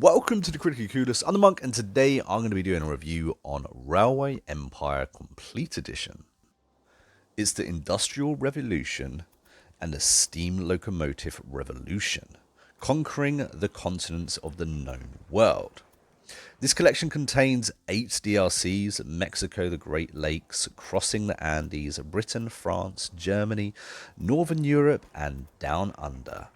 Welcome to the Critically Clueless. I'm TheMonk, and today I'm going to be doing a review on Railway Empire Complete Edition. It's the Industrial Revolution and the Steam Locomotive Revolution, conquering the continents of the known world. This collection contains 8 DLCs: Mexico, the Great Lakes, Crossing the Andes, Britain, France, Germany, Northern Europe, and Down Under.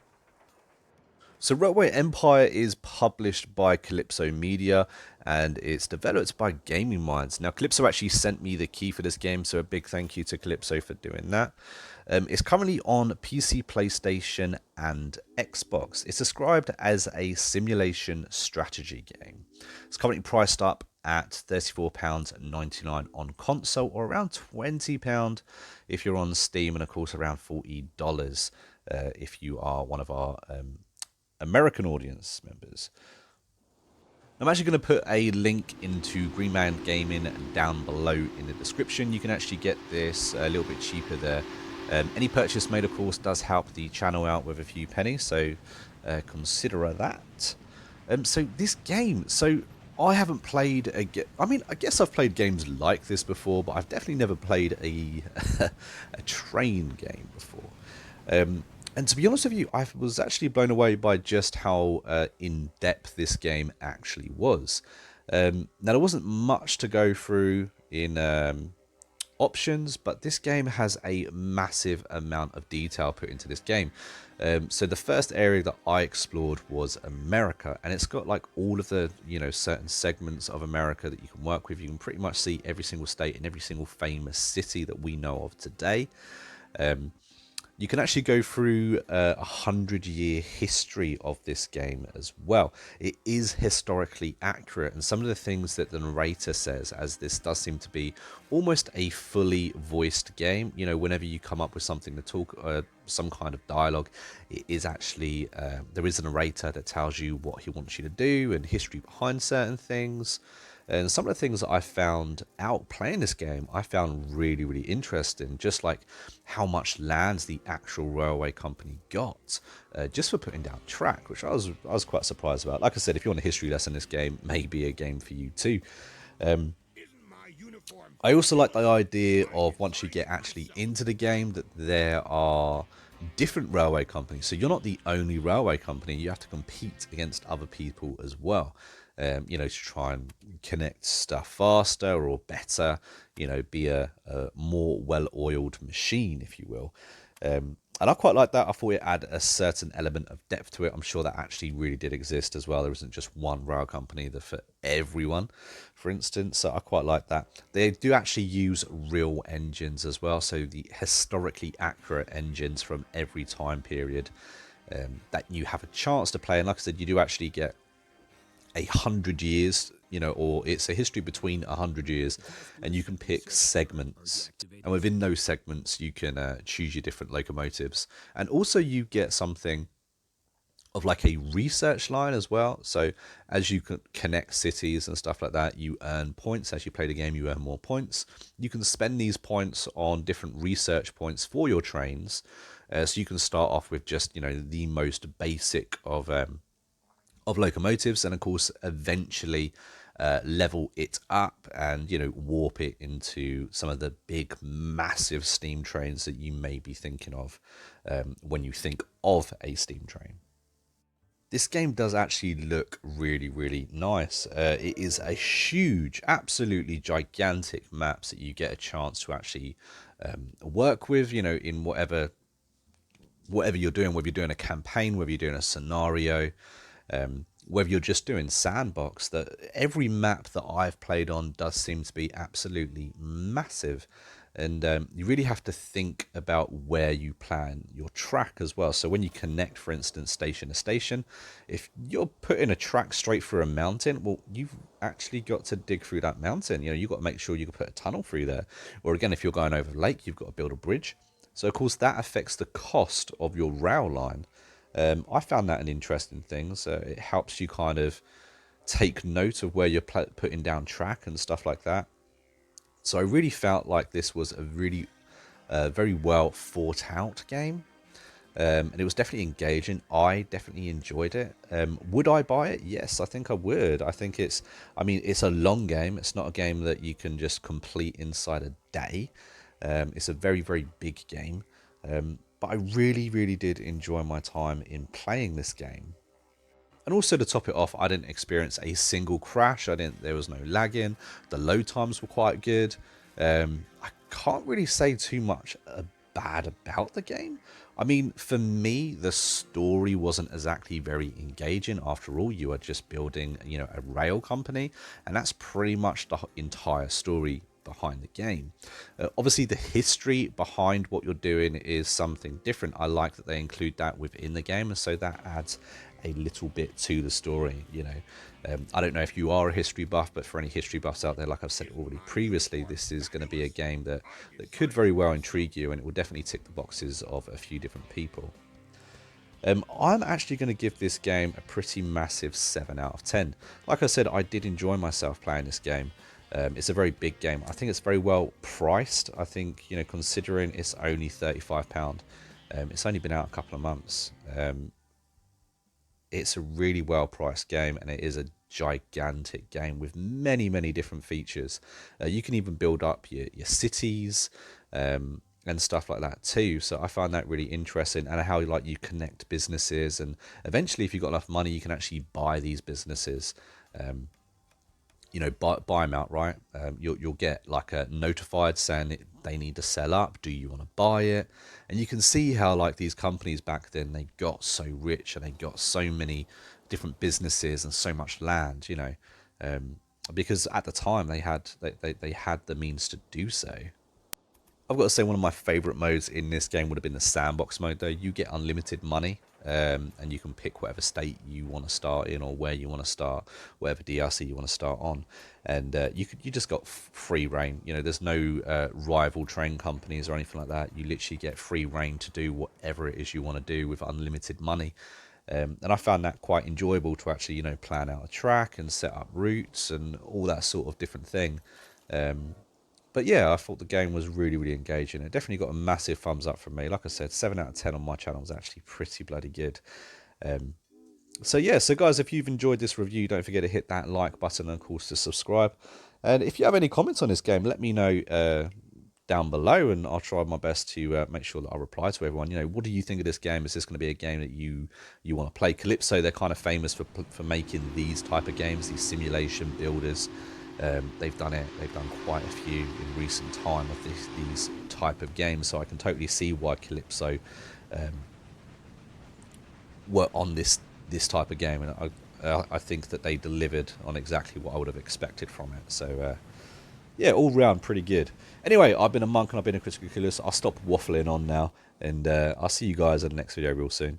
So Railway Empire is published by Calypso Media and it's developed by Gaming Minds. Now Calypso actually sent me the key for this game, so a big thank you to Calypso for doing that. It's currently on PC, PlayStation and Xbox. It's described as a simulation strategy game. It's currently priced up at £34.99 on console, or around £20 if you're on Steam, and of course around $40 if you are one of our American audience members. I'm actually going to put a link into Greenman Gaming down below in the description. You can actually get this a little bit cheaper there. Any purchase made, of course, does help the channel out with a few pennies, so consider that. So this game, I haven't played I guess I've played games like this before, but I've definitely never played a a train game before. And to be honest with you, I was actually blown away by just how in-depth this game actually was. Now, there wasn't much to go through in options, but this game has a massive amount of detail put into this game. So the first area that I explored was America, and it's got like all of the, certain segments of America that you can work with. You can pretty much see every single state and every single famous city that we know of today. You can actually go through a 100-year history of this game as well. It is historically accurate, and some of the things that the narrator says, as this does seem to be almost a fully voiced game, whenever you come up with something to talk, some kind of dialogue, it is actually, there is a narrator that tells you what he wants you to do and history behind certain things. And some of the things that I found out playing this game, I found really, really interesting. Just like how much land the actual railway company got just for putting down track, which I was quite surprised about. Like I said, if you want a history lesson, this game may be a game for you too. I also like the idea of, once you get actually into the game, that there are different railway companies. So you're not the only railway company. You have to compete against other people as well. To try and connect stuff faster or better, be a more well-oiled machine, if you will. And I quite like that. I thought it added a certain element of depth to it. I'm sure that actually really did exist as well. There isn't just one rail company that for everyone, for instance. So I quite like that. They do actually use real engines as well. So the historically accurate engines from every time period that you have a chance to play. And like I said, you do actually get 100 years, or it's a history between 100 years, and you can pick segments, and within those segments you can choose your different locomotives, and also you get something of like a research line as well. So as you can connect cities and stuff like that, you earn points. As you play the game, you earn more points. You can spend these points on different research points for your trains, so you can start off with just the most basic of locomotives, and of course eventually level it up and warp it into some of the big massive steam trains that you may be thinking of when you think of a steam train. This game does actually look really, really nice. It is a huge, absolutely gigantic maps that you get a chance to actually work with, in whatever you're doing, whether you're doing a campaign, whether you're doing a scenario, whether you're just doing Sandbox. That every map that I've played on does seem to be absolutely massive, and you really have to think about where you plan your track as well. So when you connect, for instance, station to station, if you're putting a track straight through a mountain, well, you've actually got to dig through that mountain. You've got to make sure you can put a tunnel through there. Or again, if you're going over a lake, you've got to build a bridge. So of course that affects the cost of your rail line. I found that an interesting thing. So it helps you kind of take note of where you're putting down track and stuff like that. So I really felt like this was a really very well thought out game. and it was definitely engaging. I definitely enjoyed it. Would I buy it? Yes, I think I would. I think I mean, it's a long game. It's not a game that you can just complete inside a day. It's a very, very big game. But I really, really did enjoy my time in playing this game. And also to top it off, I didn't experience a single crash. There was no lagging. The load times were quite good. I can't really say too much bad about the game. I mean, for me, the story wasn't exactly very engaging. After all, you are just building, a rail company, and that's pretty much the entire story behind the game. Obviously, the history behind what you're doing is something different. I like that they include that within the game, and so that adds a little bit to the story. I don't know if you are a history buff, but for any history buffs out there, like I've said already previously, this is going to be a game that could very well intrigue you, and it will definitely tick the boxes of a few different people. I'm actually going to give this game a pretty massive 7 out of 10. Like I said, I did enjoy myself playing this game. It's a very big game. I think it's very well priced. I think, considering it's only £35, it's only been out a couple of months. It's a really well priced game, and it is a gigantic game with many, many different features. You can even build up your cities, and stuff like that too. So I find that really interesting, and how you connect businesses, and eventually, if you've got enough money, you can actually buy these businesses. Buy them outright. You'll get like a notified saying that they need to sell up. Do you want to buy it? And you can see how these companies back then, they got so rich, and they got so many different businesses and so much land. Because at the time they had the means to do so. I've got to say, one of my favourite modes in this game would have been the Sandbox Mode, though. You get unlimited money, and you can pick whatever state you want to start in, or where you want to start, whatever DLC you want to start on. And you just got free reign. There's no rival train companies or anything like that. You literally get free reign to do whatever it is you want to do with unlimited money. And I found that quite enjoyable to actually, plan out a track and set up routes and all that sort of different thing. But yeah, I thought the game was really, really engaging. It definitely got a massive thumbs up from me. Like I said, 7 out of 10 on my channel is actually pretty bloody good. So yeah, so guys, if you've enjoyed this review, don't forget to hit that like button and of course to subscribe. And if you have any comments on this game, let me know down below, and I'll try my best to make sure that I reply to everyone. What do you think of this game? Is this going to be a game that you want to play? Calypso, they're kind of famous for making these type of games, these simulation builders. They've done it. They've done quite a few in recent time of these type of games. So I can totally see why Calypso were on this type of game, and I think that they delivered on exactly what I would have expected from it. So yeah, all round pretty good. Anyway, I've been a monk, and I've been a critical curious. I'll stop waffling on now, and I'll see you guys in the next video real soon.